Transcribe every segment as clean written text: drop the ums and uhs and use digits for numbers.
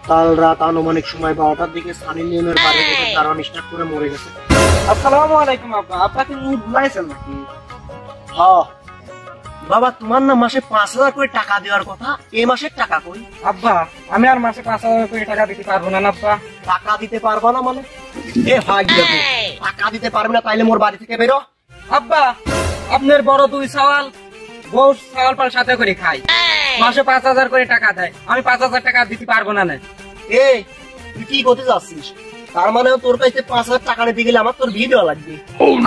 কাল রাত আনুমানিক সময় 12টার দিকে সানি লিওনের বাড়ির উপর দারোয়ান স্টার্ট করে মরে গেছে। আসসালামু আলাইকুম আব্বা, আপনাকে মুখ ভুলাইছেন নাকি? হ্যাঁ বাবা, তোমার না মাসে 5,000 করে টাকা দেওয়ার কথা, এই মাসের টাকা কই? আব্বা আমি আর মাসে 5,000 করে টাকা দিতে পারবো না আব্বা। টাকা দিতে পারবা না মানে? এ ভাই দেখো, টাকা দিতে পারবে না তাইলে মোর বাড়ি থেকে বেরো। আব্বা আপনার বড় 2 সওয়াল বউ সওয়াল পাল সাথে করে খাই, মাসে 5,000 করে টাকা দেয়, আমি 5,000 টাকা দিতে পারবো না। এই তুই কি করতে যাচ্ছিস? তার মানে তোর কাছে 5,000 টাকা নিতে গেলে আমার তোর বিয়ে দেওয়া লাগবে।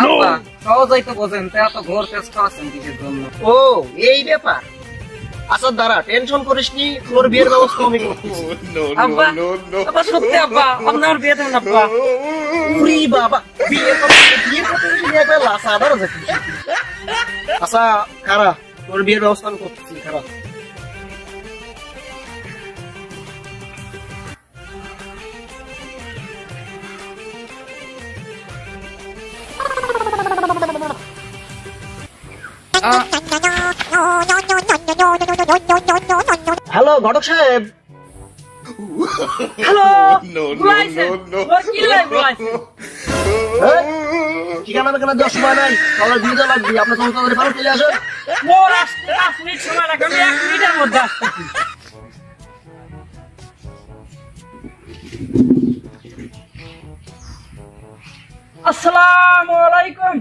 আব্বা সহজেই তো বোঝেন, তা তো ঘোর পেশ খাওয়াচ্ছেন কিসের জন্য? ও এই ব্যাপার। আচ্ছা দাঁড়া, টেনশন করিস নি, তোর বিয়ের ব্যবস্থা আমি করতেছি। আব্বা আব্বা সত্যি আব্বা, আপনার বিয়ে দেন আব্বা। উরি বাবা, বিয়ে করতে গেলে একবার লাসা আবার যাচ্ছিস। আচ্ছা খারা, তোর বিয়ের ব্যবস্থা আমি করতেছি, খারা। হ্যালো ঘটক সাহেব। হ্যালো ঠিকানা বেকানা দেওয়ার সময় নাই, সবার বিয়ে দেওয়া লাগবে। আপনার সংস্থা ধরে ভালো চলে আসেন। মোর আসতে 5 মিনিট সময় লাগে, আমি 1 মিনিটের মধ্যে আসতেছি। আসসালামু আলাইকুম।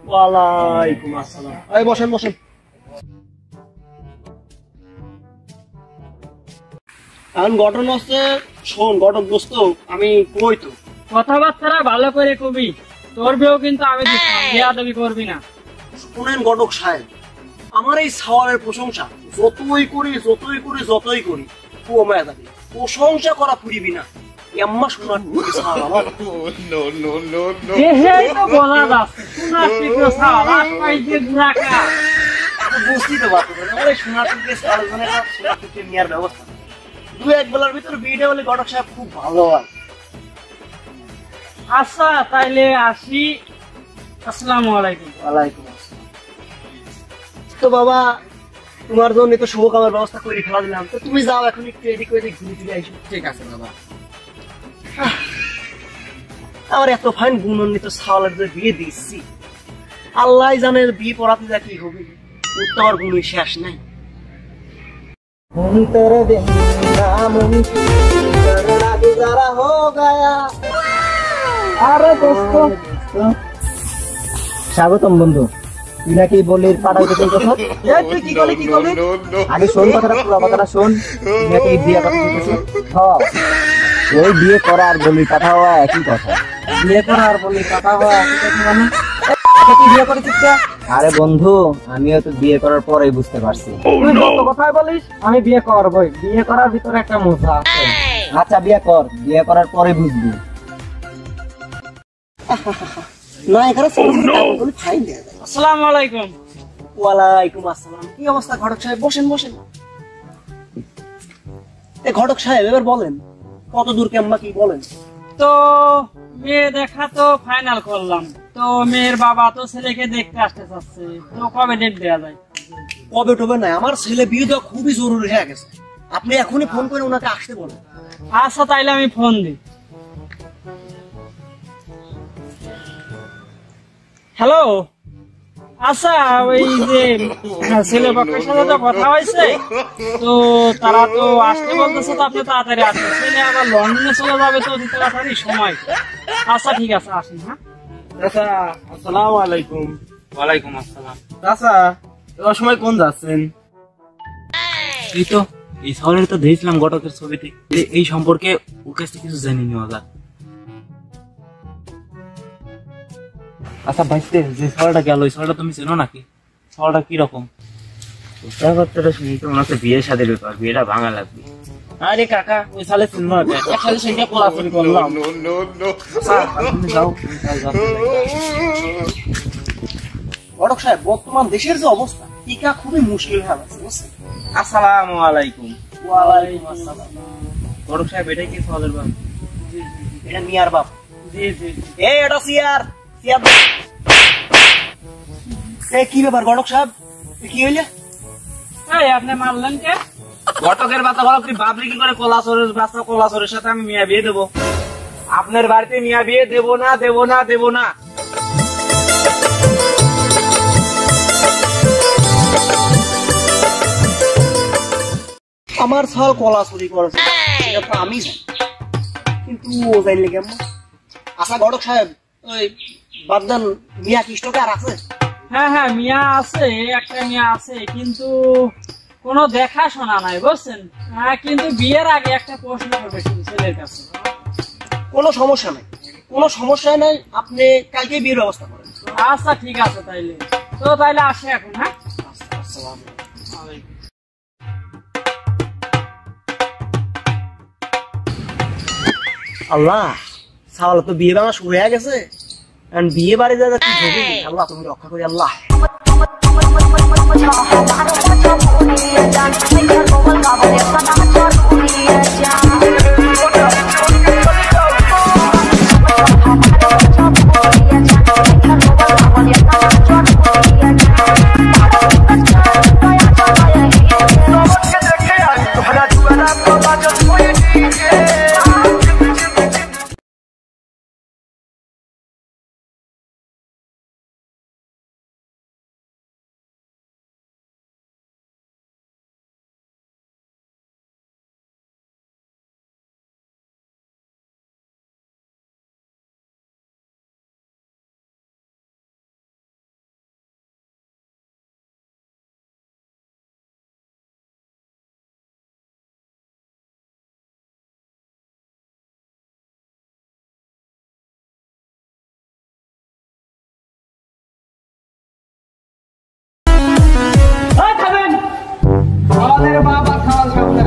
ওয়ালাইকুম আসসালাম। এই বসেন বসেন। এখন ঘটনা হচ্ছে, শোন ঘটক দোস্ত, আমি কই তো কথাবার্তা ভালো করে কবি, তোর বিয়েও কিন্তু আমি বেয়াদবি করবি না। শোনেন ঘটক সাহেব, আমার এই সাওয়ালের প্রশংসা যতই করি কমে যাবে। প্রশংসা করা ফুরিবি না। এম্মা শোনার সাওয়াল আমার। এই তো বলা যাচ্ছে সোনার টুকরো সাওয়াল, আটকাই দিয়ে ঘুরাকা। বুঝতেই তো পারতো না, আমার এই সোনার টুকরো সাওয়াল মানে সোনার টুকরো নেওয়ার ব্যবস্থা। 2-1 বেলার ভিতরে বিয়েটা হলে ঘটক সাহেব খুব ভালো হয়। আচ্ছা তাইলে আসি। আসসালামু আলাইকুম। ওয়ালাইকুম আসসালাম। তো বাবা, তোমার জন্য তো শুভকামনার ব্যবস্থা করে ফেলা দিলাম, তো তুমি যাও এখন একটু এদিক ওদিক ঘুরে ফিরে আইসো। ঠিক আছে বাবা। আমার এত ফাইন গুণান্বিত সাওয়ালের যে বিয়ে দিচ্ছি, আল্লাহ জানে বিয়ে পড়াতে যা কি হবে, উত্তর গুণই শেষ নাই। স্বাগতম বন্ধু। তুই নাকি বলির পাঠাইতে কথা? তুই কি বলি আগে শোন কথাটা, পুরো কথাটা শোন। তুই নাকি বিয়ে কথা বলতেছিস? ওই বিয়ে করা আর বলির পাঠা হওয়া একই কথা। বিয়ে করা আর বলি কথা হওয়া একই কথা মানে? বিয়ে করেছিস? আরে বন্ধু, আমিও তো বিয়ে করার পরেই বুঝতে পারছি। তুই যত কথাই বলিস আমি বিয়ে করবই, বিয়ে করার ভিতরে একটা মজা আছে। আচ্ছা বিয়ে কর, বিয়ে করার পরে বুঝবি। না এখানে আসসালামু আলাইকুম। ওয়ালাইকুম আসসালাম। কি অবস্থা ঘটক সাহেব? বসেন বসেন। এ ঘটক সাহেব এবার বলেন, কত দূর কেমবা কি বলেন? তো মেয়ে দেখা তো ফাইনাল করলাম, তো মেয়ের বাবা তো ছেলেকে দেখতে আসতে চাচ্ছে, তো কবে ডেট দেওয়া যায়? কবে টবে নাই, আমার ছেলে বিয়ে দেওয়া খুবই জরুরি হয়ে গেছে। আপনি এখনই ফোন করে ওনাকে আসতে বলেন। আচ্ছা তাইলে আমি ফোন দিই। হ্যালো, আচ্ছা ওই যে ছেলে পক্ষের সাথে তো কথা হয়েছে, তো তারা তো আসতে বলতেছে, তো আপনি তাড়াতাড়ি আসবেন। ছেলে আবার লন্ডনে চলে যাবে, তো তাড়াতাড়ি সময়। আচ্ছা ঠিক আছে, আসেন। হ্যাঁ আচ্ছা, আসসালামু আলাইকুম। ওয়ালাইকুম আসসালাম। আচ্ছা এবার সময় কোন যাচ্ছেন? এই তো এই শহরে তো দেখছিলাম ঘটকের ছবিতে, এই সম্পর্কে ওর কাছ থেকে কিছু জানি নেওয়া যাক। আচ্ছা ভাইস্তে, যে শহরটা গেল ওই শহরটা তুমি চেনো নাকি? শহরটা কিরকম? কথাবার্তাটা শুনি তো ওনাকে বিয়ে শাদীর ব্যাপার, বিয়েটা ভাঙা লাগবে। আরে কাকা, ওই সালে চিনবো না, একসাথে সঙ্গে পড়াশোনা করলাম। তুমি যাও। ঘটক সাহেব, বর্তমান দেশের যে অবস্থা, টিকা খুবই মুশকিল হয়ে গেছে, বুঝছেন? আসসালামু আলাইকুম। ওয়ালাইকুম আসসালাম। ঘটক সাহেব, এটাই কি সহজের বাপ? এটা মিয়ার বাপ। জি জি। এটা সিয়ার। কি ব্যাপার ঘটক সাহেব, কি হইলে? আপনি মারলেন কে? ঘটকের বাচ্চা বলো তুই ভাবলি কি করে কলাচরের বাচ্চা কলাচরের সাথে আমি মিয়া বিয়ে দেবো? আপনার বাড়িতে মিয়া বিয়ে দেবো না, দেবো না, দেবো না। আমার ছাল কলা চুরি করেছে এটা তো আমি জানি, কিন্তু ও জানলে কেমন? আচ্ছা ঘটক সাহেব, ওই বাদ দেন, মিয়া কি স্টকে আর আছে? হ্যাঁ হ্যাঁ, মিয়া আছে, একটা মিয়া আছে, কিন্তু কোনো দেখাশোনা নাই বুঝছেন। হ্যাঁ, কিন্তু বিয়ের আগে একটা প্রশ্ন করবে শুধু ছেলের কাছে। কোনো সমস্যা নাই, কোনো সমস্যা নাই, আপনি কালকে বিয়ের ব্যবস্থা করেন। আচ্ছা ঠিক আছে, তাইলে তো তাইলে আসে এখন। হ্যাঁ, আল্লাহ, সাওয়াল তো বিয়ে ভাঙা শুরু হয়ে গেছে, কারণ বিয়ে বাড়ি যা কি হবে, আল্লাহ তুমি রক্ষা করি আল্লাহ। আমাদের বাবা খাওয়াল সামনে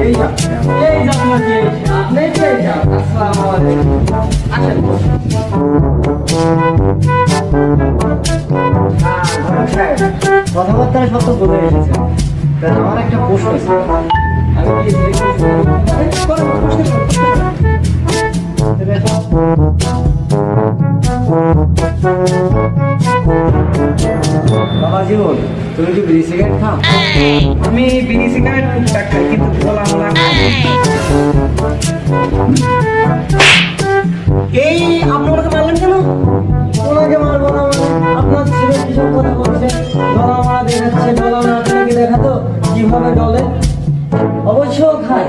এই কথাবার্তা সব তো বলে এসেছে, আমার একটা প্রশ্ন আছে, বাবা জীবন, তুমি কি বিড়ি সিগারেট খাও? আমি বিড়ি সিগারেট টুকটাক খাই, কিন্তু খোলা মোলা এই আপনি ওনাকে মারলেন কেন? ওনাকে মারবো না মানে আপনার ছেলে কিসব কথা বলছে, ডলা মারা দেখাচ্ছে, ডলা মারা আপনাকে দেখাতো কিভাবে ডলে। অবশ্য খায়,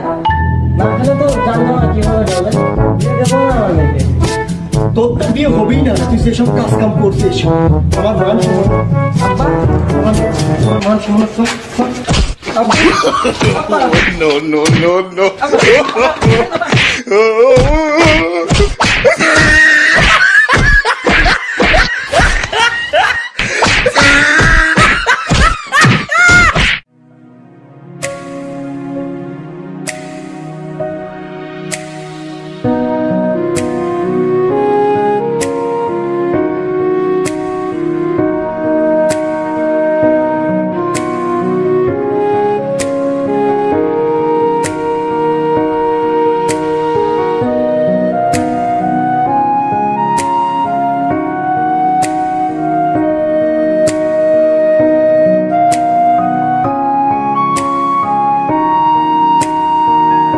না খেলে তো জানবো না কিভাবে ডলে। বিয়ে দেবো না আমার মেয়েকে। তোর তো বিয়ে হবেই না, তুই যেসব কাজ কাম করছিস। আমার মান সম্মান, আব্বা, আমার মান সম্মান সব no, no, no, no.